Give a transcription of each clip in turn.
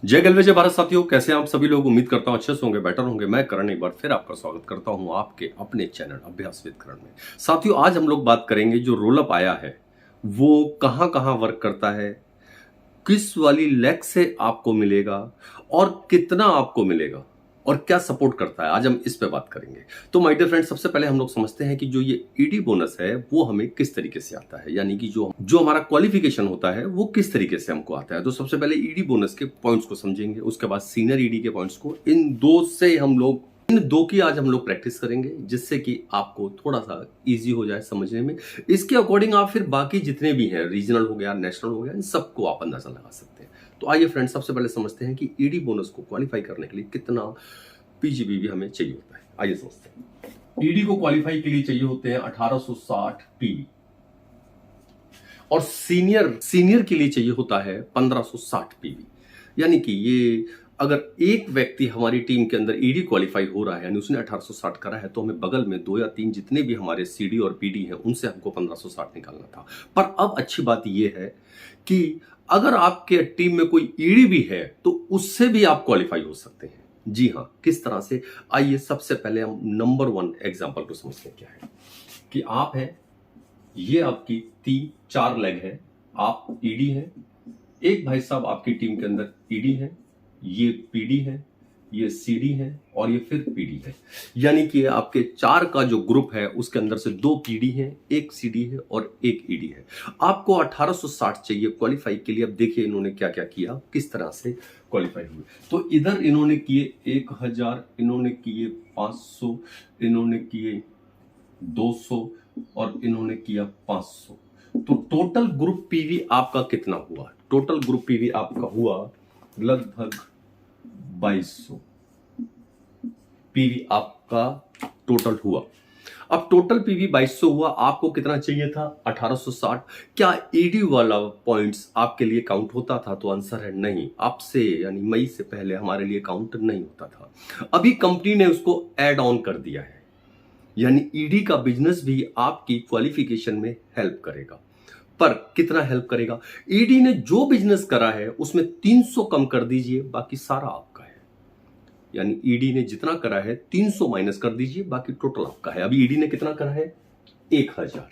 जय गलवे जय भारत साथियों, कैसे हैं आप सभी लोग। उम्मीद करता हूं अच्छे से होंगे, बेटर होंगे। मैं करण एक बार फिर आपका स्वागत करता हूं आपके अपने चैनल अभ्यास विद करण में। साथियों, आज हम लोग बात करेंगे जो रोल अप आया है वो कहां कहां वर्क करता है, किस वाली लेग से आपको मिलेगा और कितना आपको मिलेगा और क्या सपोर्ट करता है, आज हम इस पे बात करेंगे। तो माय डियर फ्रेंड्स, सबसे पहले हम लोग समझते हैं कि जो ये ईडी बोनस है वो हमें किस तरीके से आता है, यानी कि जो हमारा क्वालिफिकेशन होता है वो किस तरीके से हमको आता है। तो सबसे पहले ईडी बोनस के पॉइंट्स को समझेंगे, उसके बाद सीनियर ईडी के पॉइंट्स को। इन दो की आज हम लोग प्रैक्टिस करेंगे, जिससे कि आपको थोड़ा सा इजी हो जाए समझने में। इसके अकॉर्डिंग आप फिर बाकी जितने भी हैं, रीजनल हो गया, नेशनल हो गया, इन सबको आप अंदाजा लगा सकते हैं। तो आइए फ्रेंड्स, सबसे पहले समझते हैं कि ईडी बोनस को क्वालिफाई करने के लिए कितना पीजीबीवी हमें चाहिए होता है। आइए समझते हैं। ईडी को क्वालिफाई के लिए चाहिए होते हैं 1860 पीवी और सीनियर के लिए चाहिए होता है 1560 पीवी। यानी कि ये अगर एक व्यक्ति हमारी टीम के अंदर ईडी क्वालिफाई हो रहा है, यानी उसने 1860 करा है, तो हमें बगल में 2 या 3 जितने भी हमारे सीडी और पीडी हैं उनसे हमको 1560 निकालना था। पर अब अच्छी बात यह है कि अगर आपके टीम में कोई ईडी भी है तो उससे भी आप क्वालिफाई हो सकते हैं। जी हाँ, किस तरह से, आइए सबसे पहले हम नंबर 1 एग्जांपल को समझते हैं। क्या है कि आप हैं, ये आपकी 3-4 लेग है, आप ईडी हैं, एक भाई साहब आपकी टीम के अंदर ईडी है, ये पीडी है, ये सीडी है और ये फिर पीडी है। यानी कि आपके 4 का जो ग्रुप है उसके अंदर से 2 पीडी है, 1 सीडी है और 1 ईडी है। आपको 1860 चाहिए क्वालिफाई के लिए। अब देखिए इन्होंने क्या क्या किया, किस तरह से क्वालिफाई हुए। तो इधर इन्होंने किए 1000, इन्होंने किए 500, इन्होंने किए 200 और इन्होंने किया 500। तो टोटल ग्रुप पीवी आपका कितना हुआ? टोटल ग्रुप पीवी आपका हुआ लगभग 2200 पीवी आपका टोटल हुआ। अब टोटल पीवी 2200 हुआ, आपको कितना चाहिए था? 1860। क्या ईडी वाला पॉइंट्स आपके लिए काउंट होता था? तो आंसर है नहीं। आपसे यानी मई से पहले हमारे लिए काउंट नहीं होता था। अभी कंपनी ने उसको ऐड ऑन कर दिया है, यानी ईडी का बिजनेस भी आपकी क्वालिफिकेशन में हेल्प करेगा। पर कितना हेल्प करेगा? ईडी ने जो बिजनेस करा है उसमें 300 कम कर दीजिए, बाकी सारा आपका है। यानी ईडी ने जितना करा है 300 माइनस कर दीजिए, बाकी टोटल आपका है। अभी ईडी ने कितना करा है? 1000,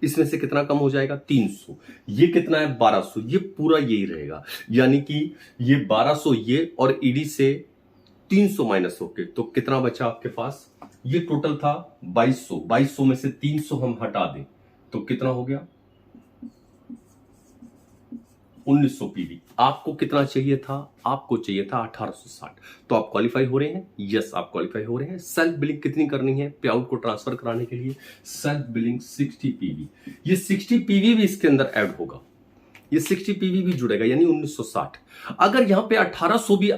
इसमें से कितना कम हो जाएगा? 300। ये कितना है? 1200। ये पूरा यही रहेगा, यानी कि ये 1200 ये और ईडी से 300 माइनस होके तो कितना बचा आपके पास? ये टोटल था 2200। 2200 में से 300 हम हटा दें तो कितना हो गया? 1900 पीवी। आपको कितना चाहिए था? आपको चाहिए था 1860। तो आप क्वालिफाई हो रहे हैं? यस, आप क्वालिफाई हो रहे हैं। सेल्फ बिलिंग कितनी करनी है पे आउट को ट्रांसफर कराने के लिए? Self billing 60 PV. ये 60 पीवी भी इसके अंदर ऐड होगा, ये 60 पीवी भी जुड़ेगा, यानी 1960। अगर यहां पे 1800 भी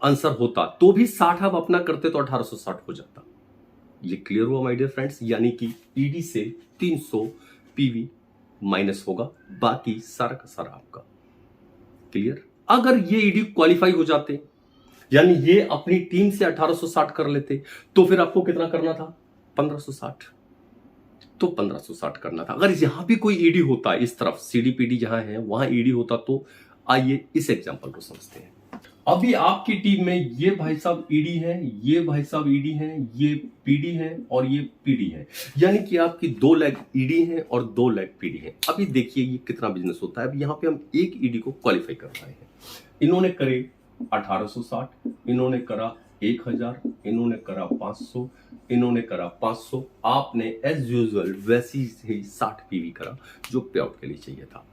आंसर होता तो भी 60 आप अपना करते तो 1860 हो जाता। ये क्लियर हुआ माय डियर फ्रेंड्स? यानी कि ईडी से 300 पीवी माइनस होगा, बाकी सारा का सारा आपका। क्लियर? अगर ये ईडी क्वालिफाई हो जाते, यानी ये अपनी टीम से 1860 कर लेते, तो फिर आपको कितना करना था? 1560। तो 1560 करना था। अगर यहां भी कोई ईडी होता, इस तरफ सीडीपीडी जहां है वहां ईडी होता, तो आइए इस एग्जांपल को समझते हैं। अभी आपकी टीम में ये भाई साहब ईडी है, ये भाई साहब ईडी है, ये पीडी है और ये पीडी है। यानी कि आपकी 2 लेग ईडी है और 2 लेग पीडी है। अभी देखिए ये कितना बिजनेस होता है। अब यहां पे हम एक ईडी को क्वालिफाई कर रहे हैं। इन्होंने करे 1860, इन्होंने करा 1000, इन्होंने करा 500, इन्होंने करा 500। आपने एज यूजुअल वैसी ही 60 पीवी करा जो पे आउट के लिए चाहिए था।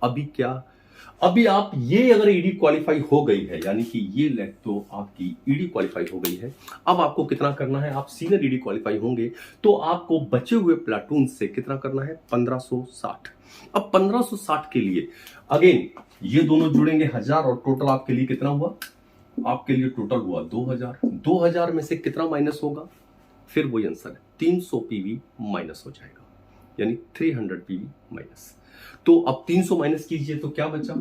अभी आप ये अगर ईडी क्वालिफाई हो गई है, यानी कि ये लेग तो आपकी ईडी क्वालिफाई हो गई है। अब आपको कितना करना है? आप सीनियर ईडी क्वालिफाई होंगे तो आपको बचे हुए प्लाटून से कितना करना है? 1560। अब 1560 के लिए अगेन ये दोनों जुड़ेंगे 1000 और टोटल आपके लिए कितना हुआ? आपके लिए टोटल हुआ 2000। 2000 में से कितना माइनस होगा? फिर वही आंसर है, 300 पीवी माइनस हो जाएगा, यानी 300 पीवी माइनस। तो अब 300 माइनस कीजिए तो क्या बचा?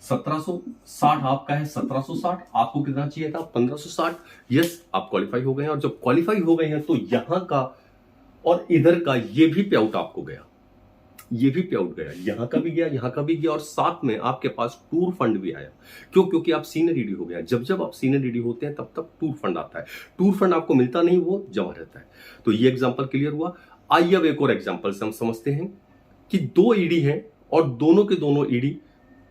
1760 आपका है। 1760 आपको कितना चाहिए था? 1560। यस, आप क्वालिफाई हो गए हैं। और जब क्वालिफाई हो गए हैं तो यहां का और इधर का ये भी पे आउट आपको गया। ये भी पे आउट गया, यहाँ का भी गया, यहाँ का भी गया, और साथ में आपके पास टूर फंड भी आया। क्यों? क्योंकि आप सीनियर ईडी हो गया। जब जब आप सीनियर ईडी होते हैं तब तब टूर फंड आता है। टूर फंड आपको मिलता नहीं, वो जमा रहता है। तो ये एग्जाम्पल क्लियर हुआ। आइए अब एक और एग्जाम्पल से हम समझते हैं कि 2 ईडी हैं और दोनों के दोनों ईडी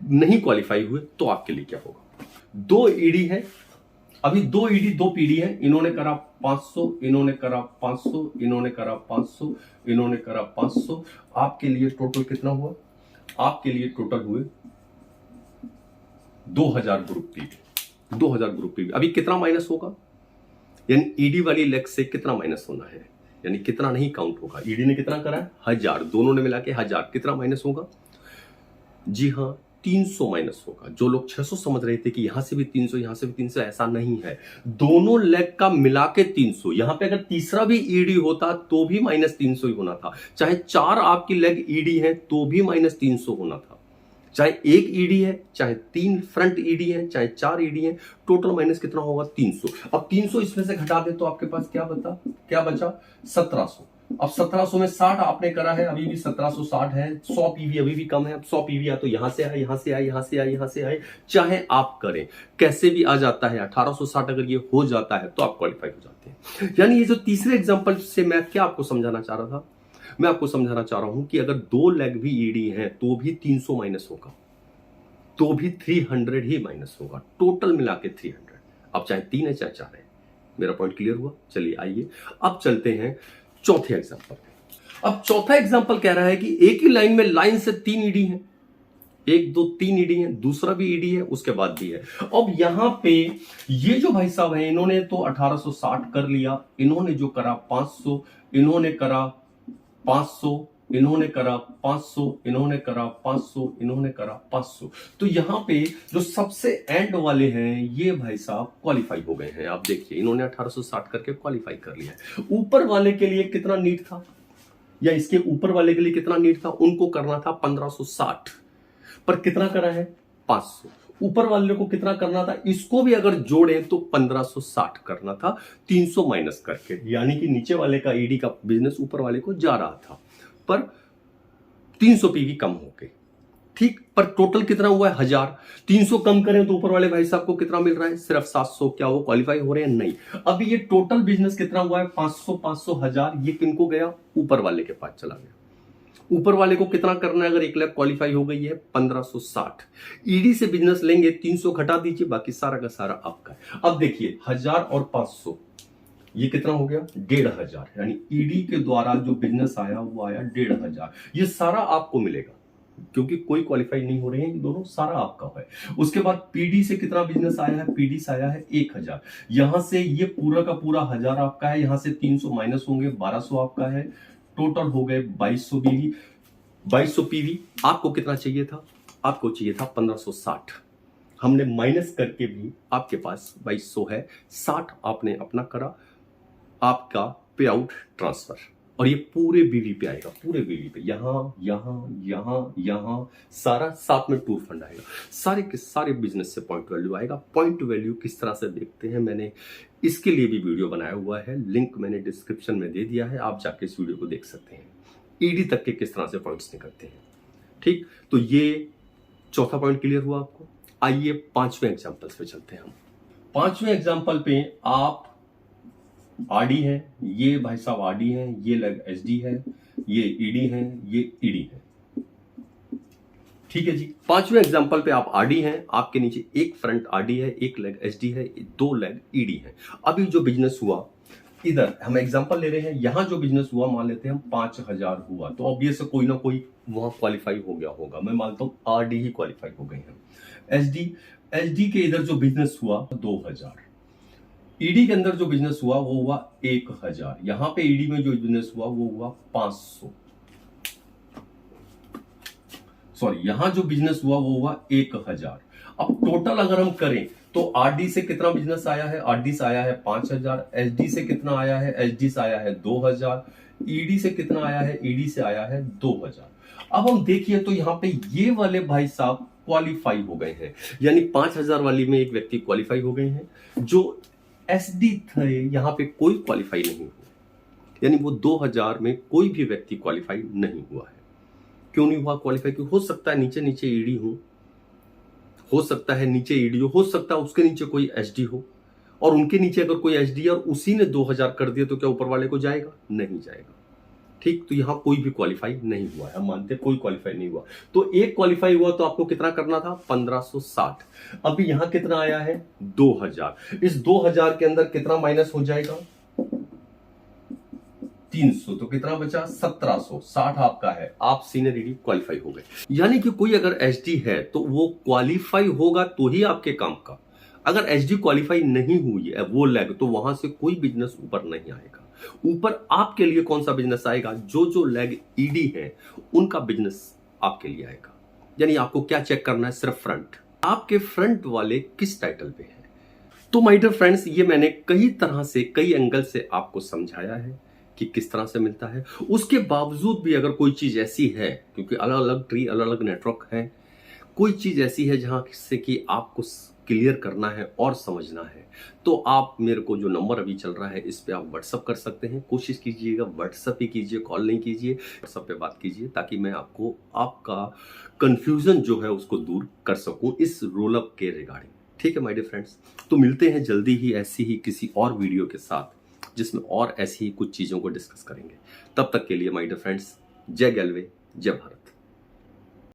नहीं क्वालिफाई हुए, तो आपके लिए क्या होगा। 2 ईडी है, अभी 2 ईडी 2 पीडी है, इन्होंने करा 500, इन्होंने करा 500, इन्होंने करा 500, इन्होंने करा 500। आपके लिए टोटल कितना हुआ? आपके लिए टोटल हुए 2000 ग्रुप पीडी। 2000 group PD. अभी कितना माइनस होगा? यानी ईडी वाली लेग से कितना माइनस होना है, यानी कितना नहीं काउंट होगा। ईडी ने कितना करा है? 1000, दोनों ने मिला के 1000। कितना माइनस होगा? जी हाँ, 300 माइनस होगा। जो लोग 600 समझ रहे थे कि यहां से भी 300 यहां से भी 300, ऐसा नहीं है। दोनों लेग का मिला के 300। यहां पे अगर तीसरा भी ईडी होता तो भी माइनस 300 ही होना था। चाहे 4 आपकी लेग ईडी है तो भी माइनस 300 होना था। चाहे 1 ईडी है, चाहे 3 फ्रंट ईडी है, चाहे 4 ईडी है, टोटल माइनस कितना होगा? 300। अब 300 इसमें से घटा दे तो आपके पास क्या बचा? 1700। अब 1700 में 60 आपने करा है, अभी भी 1760 है। 100 पीवी अभी भी कम है। अब 100 पीवी या तो यहां से आए, यहां से आए, यहां से आए, यहां से आए, चाहे आप करें कैसे भी आ जाता है। 1860 अगर ये हो जाता है तो आप क्वालिफाई हो जाते हैं। यानी ये जो तीसरे एग्जांपल से मैं क्या आपको समझाना चाह रहा था, मैं आपको समझाना चाह रहा हूं कि अगर 2 लेग भी ईडी हैं तो भी 300 माइनस होगा, तो भी 300 ही माइनस होगा, टोटल मिला के 300। अब चाहे 3 है चाहे 4 है। मेरा पॉइंट क्लियर हुआ? चलिए आइए अब चलते हैं चौथे एग्जांपल। अब चौथा एग्जांपल कह रहा है कि एक ही लाइन में लाइन से 3 ईडी हैं, 1 2 3 ईडी है, दूसरा भी ईडी है, उसके बाद भी है। अब यहां पे ये जो भाई साहब है, इन्होंने तो 1860 कर लिया, इन्होंने जो करा 500, इन्होंने करा 500, इन्होंने करा 500, इन्होंने करा 500, इन्होंने करा 500। तो यहां पे जो सबसे एंड वाले हैं ये भाई साहब क्वालिफाई हो गए हैं। आप देखिए, इन्होंने 1860 करके क्वालिफाई कर लिया है। ऊपर वाले के लिए कितना नीड था, या इसके ऊपर वाले के लिए कितना नीड था? उनको करना था 1560, पर कितना करा है? 500। ऊपर वाले को कितना करना था? इसको भी अगर जोड़े तो 1560 करना था, 300 माइनस करके। यानी कि नीचे वाले का ईडी का बिजनेस ऊपर वाले को जा रहा था, पर 300 पीवी कम हो गए। ठीक, पर टोटल कितना हुआ है? 1000। 300 कम करें तो ऊपर वाले भाई साहब को कितना मिल रहा है? सिर्फ 700। क्या वो क्वालिफाई हो रहे हैं? नहीं। अब ये टोटल बिजनेस कितना हुआ है? 500, 500, 1000। ये किनको गया? ऊपर वाले के पास चला गया। ऊपर वाले को कितना करना है? अगर 1 लाख क्वालिफाई हो गई है, 1560। ईडी से बिजनेस लेंगे, 300 घटा दीजिए, बाकी सारा का सारा आपका है। अब देखिए, 1000 और 500, ये कितना हो गया? 1500। यानी ईडी के द्वारा जो बिजनेस आया वो आया 1500। ये सारा आपको मिलेगा, क्योंकि कोई क्वालिफाई नहीं हो रहे हैं, दोनों सारा आपका है। उसके बाद पीडी से कितना बिजनेस आया है? पीडी से आया है 1000। यहां से ये पूरा का पूरा 1000 आपका है, यहां से 300 माइनस होंगे, 1200 आपका है। टोटल हो गए 2200 पीवी। 2200 पीवी आपको कितना चाहिए था? आपको चाहिए था 1560। हमने माइनस करके भी आपके पास 2200 है। 60 आपने अपना करा, आपका पे आउट ट्रांसफर, और ये पूरे बीवी पे आएगा, पूरे बीवी पे, यहां यहां यहां यहां, सारा साथ में टूर फंड आएगा। सारे के सारे बिजनेस से पॉइंट वैल्यू आएगा। पॉइंट वैल्यू किस तरह से देखते हैं, मैंने इसके लिए भी वीडियो बनाया हुआ है, लिंक मैंने डिस्क्रिप्शन में दे दिया है, आप जाके इस वीडियो को देख सकते हैं। ईडी तक के किस तरह से पॉइंट्स निकलते हैं। ठीक, तो ये चौथा पॉइंट क्लियर हुआ आपको। आइए 5वें एग्जाम्पल पे चलते हैं हम। 5वें एग्जाम्पल पे आप आरडी है, ये भाई साहब आरडी है, ये लेग एसडी है, ये ईडी है, ये ईडी है। ठीक है जी। 5वें एग्जांपल पे आप आरडी हैं, आपके नीचे एक फ्रंट आरडी है, एक लेग एसडी है, 2 लेग ईडी है। अभी जो बिजनेस हुआ, इधर हम एग्जांपल ले रहे हैं, यहां जो बिजनेस हुआ मान लेते हैं हम 5000 हुआ, तो ऑब्वियस कोई ना कोई वहां क्वालिफाई हो गया होगा। मैं मानता हूं आरडी ही क्वालिफाई हो गए हैं। एसडी के इधर जो बिजनेस हुआ 2000। ईडी के अंदर जो बिजनेस हुआ वो हुआ 1000। यहां पे ईडी में जो बिजनेस हुआ वो हुआ 500। सॉरी, यहां जो बिजनेस हुआ वो हुआ 1000। अब टोटल अगर हम करें तो आरडी से कितना बिजनेस आया है? आरडी से आया है 5000। एसडी से कितना आया है? एसडी से आया है 2000। ईडी से कितना आया है? ईडी से आया है 2000। अब हम देखिए तो यहाँ पे ये वाले भाई साहब क्वालिफाई हो गए हैं, यानी 5000 वाली में एक व्यक्ति क्वालिफाई हो गए हैं। जो एसडी थे यहां पे कोई क्वालिफाई नहीं हुआ, यानी वो 2000 में कोई भी व्यक्ति क्वालिफाई नहीं हुआ है। क्यों नहीं हुआ क्वालिफाई? क्यों? हो सकता है नीचे नीचे ईडी हो सकता है नीचे ईडी हो सकता है उसके नीचे कोई एसडी हो, और उनके नीचे अगर कोई एसडी और उसी ने 2000 कर दिया तो क्या ऊपर वाले को जाएगा? नहीं जाएगा। ठीक, तो यहां कोई भी क्वालिफाई नहीं हुआ है, हम मानते हैं कोई क्वालिफाई नहीं हुआ। तो एक क्वालिफाई हुआ तो आपको कितना करना था? 1560। अभी यहां कितना आया है? 2000। इस 2000 के अंदर कितना माइनस हो जाएगा? 300, तो कितना बचा? 1760 आपका है, आप सीनियर ईडी क्वालिफाई हो गए। यानी कि कोई अगर एसडी है तो वो क्वालिफाई होगा तो ही आपके काम का। अगर एसडी क्वालिफाई नहीं हुई है, वो लैग, तो वहां से कोई बिजनेस ऊपर नहीं आएगा। ऊपर आपके लिए कौन सा बिजनेस आएगा? जो लैग ईडी है उनका बिजनेस आपके लिए आएगा। यानी आपको क्या चेक करना है? सिर्फ फ्रंट, आपके फ्रंट वाले किस टाइटल पे है। तो माय डियर फ्रेंड्स, ये मैंने कई तरह से, कई एंगल से आपको समझाया है कि किस तरह से मिलता है। उसके बावजूद भी अगर कोई चीज ऐसी है, क्योंकि अलग अलग ट्री, अलग अलग नेटवर्क है, कोई चीज ऐसी है जहां से कि आपको क्लियर करना है और समझना है, तो आप मेरे को जो नंबर अभी चल रहा है इस पे आप व्हाट्सअप कर सकते हैं। कोशिश कीजिएगा व्हाट्सअप ही कीजिए, कॉल नहीं कीजिए, व्हाट्सअप पे बात कीजिए, ताकि मैं आपको आपका कंफ्यूजन जो है उसको दूर कर सकूं इस रोल अप के रिगार्डिंग। ठीक है माय डियर फ्रेंड्स, तो मिलते हैं जल्दी ही ऐसी ही किसी और वीडियो के साथ जिसमें और ऐसी ही कुछ चीजों को डिस्कस करेंगे। तब तक के लिए माय डियर फ्रेंड्स, जय गैलवे, जय भारत।